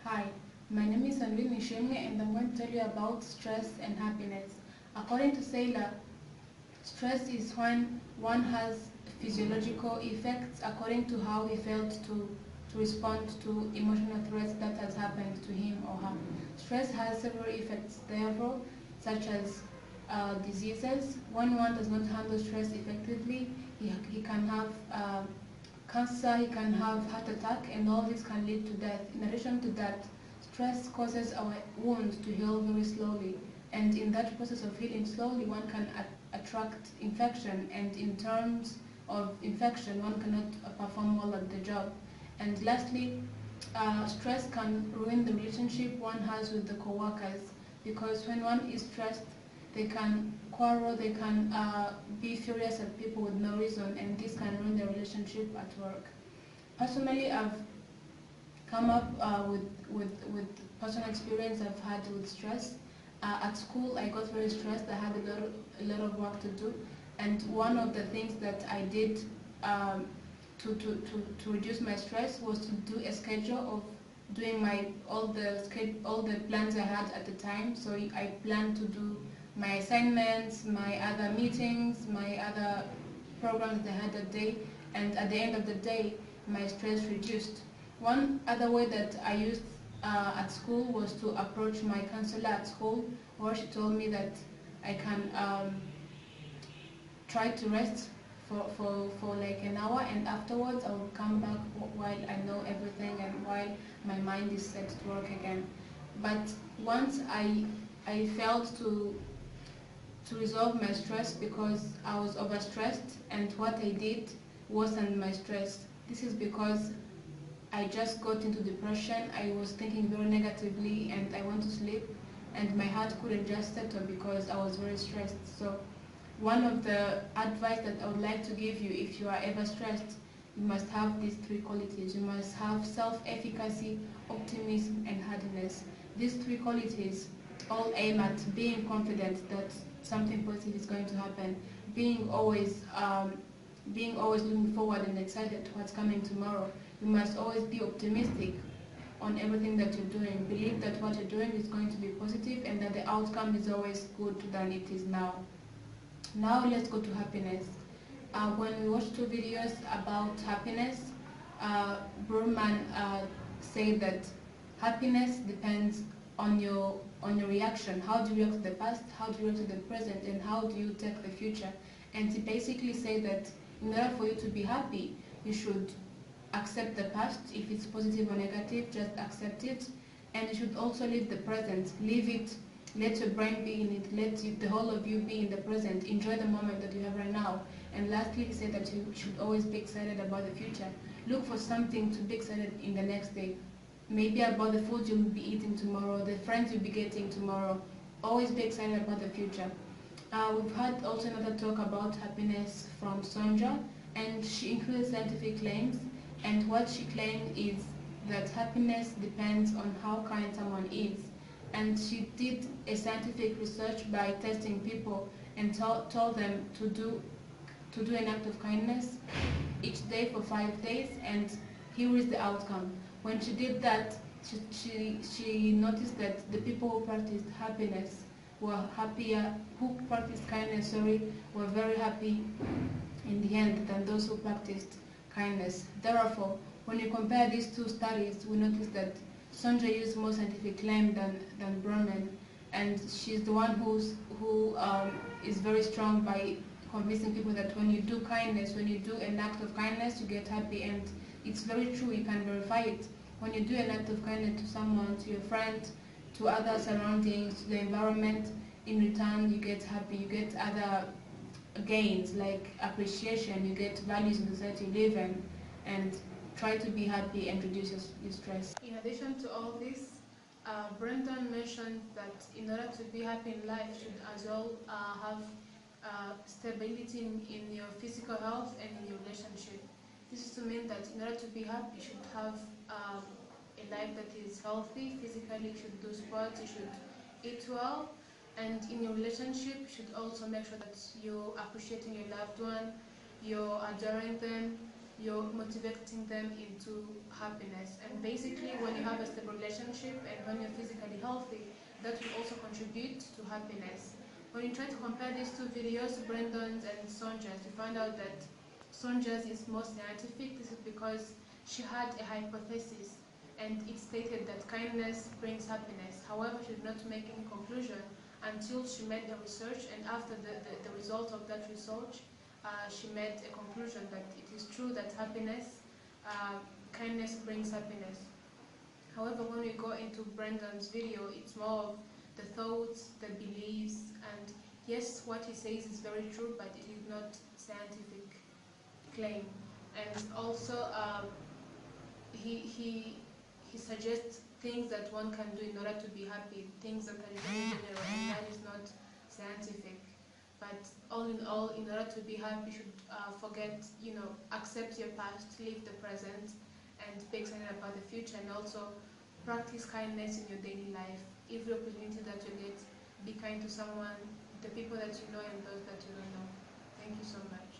Hi, my name is Anvin Nishimwe and I'm going to tell you about stress and happiness. According to Saylor, stress is when one has physiological effects according to how he felt to respond to emotional threats that has happened to him or her. Stress has several effects, therefore, such as diseases. When one does not handle stress effectively, he can have cancer, he can have heart attack, and all this can lead to death. In addition to that, stress causes our wounds to heal very slowly, and in that process of healing slowly, one can attract infection, and in terms of infection, one cannot perform well at the job. And lastly, stress can ruin the relationship one has with the co-workers, because when one is stressed, they can quarrel, they can be furious at people with no reason, and this can ruin the relationship at work. Personally, I've come up with personal experience I've had with stress. At school, I got very stressed. I had a lot of work to do, and one of the things that I did to reduce my stress was to do a schedule of doing all the plans I had at the time. So I planned to do my assignments, my other meetings, my other programs that I had that day, and at the end of the day, my stress reduced. One other way that I used at school was to approach my counselor at school, where she told me that I can try to rest for like an hour, and afterwards I will come back while I know everything and while my mind is set to work again. But once I failed to resolve my stress because I was overstressed, and what I did worsened my stress. This is because I just got into depression. I was thinking very negatively and I went to sleep, and my heart couldn't just settle because I was very stressed. So one of the advice that I would like to give you, if you are ever stressed, you must have these three qualities. You must have self-efficacy, optimism, and hardiness. These three qualities all aim at being confident that something positive is going to happen, being always looking forward and excited to what's coming tomorrow. You must always be optimistic on everything that you're doing. Believe that what you're doing is going to be positive and that the outcome is always good than it is now. Now let's go to happiness. When we watched two videos about happiness, Berman said that happiness depends on your reaction. How do you react to the past, how do you react to the present, and how do you take the future? And he basically said that in order for you to be happy, you should accept the past. If it's positive or negative, just accept it. And you should also live the present. Live it. Let your brain be in it. Let the whole of you be in the present. Enjoy the moment that you have right now. And lastly, he said that you should always be excited about the future. Look for something to be excited in the next day. Maybe about the food you'll be eating tomorrow, the friends you'll be getting tomorrow. Always be excited about the future. We've had also another talk about happiness from Sonja, and she included scientific claims. And what she claimed is that happiness depends on how kind someone is. And she did a scientific research by testing people and told them to do an act of kindness each day for 5 days, and here is the outcome. When she did that, she noticed that the people who practiced happiness were happier, who practiced kindness, were very happy in the end than those who practiced kindness. Therefore, when you compare these two studies, we notice that Sonja used more scientific claim than Berman, and she's the one who is very strong by convincing people that when you do kindness, when you do an act of kindness, you get happy, and it's very true. You can verify it. When you do an act of kindness to someone, to your friend, to other surroundings, to the environment, in return you get happy. You get other gains like appreciation. You get values in the society you live in, and try to be happy and reduce your stress. In addition to all this, Brendan mentioned that in order to be happy in life, you should as well have stability in your physical health and in your relationship. This is to mean that in order to be happy, you should have a life that is healthy. Physically, you should do sports, you should eat well, and in your relationship, you should also make sure that you're appreciating your loved one, you're adoring them, you're motivating them into happiness. And basically, when you have a stable relationship and when you're physically healthy, that will also contribute to happiness. When you try to compare these two videos, Brandon's and Sonja's, you find out that Sonja's is more scientific. This is because she had a hypothesis and it stated that kindness brings happiness. However, she did not make any conclusion until she made the research, and after the result of that research, she made a conclusion that it is true that kindness brings happiness. However, when we go into Brandon's video, it's more of the thoughts, the beliefs, and yes, what he says is very true, but it is not scientific claim. And also, he suggests things that one can do in order to be happy, things that are very general, and that is not scientific. But all in all, in order to be happy, you should accept your past, live the present, and be excited about the future, and also practice kindness in your daily life. Every opportunity that you get, be kind to someone, the people that you know and those that you don't know. Thank you so much.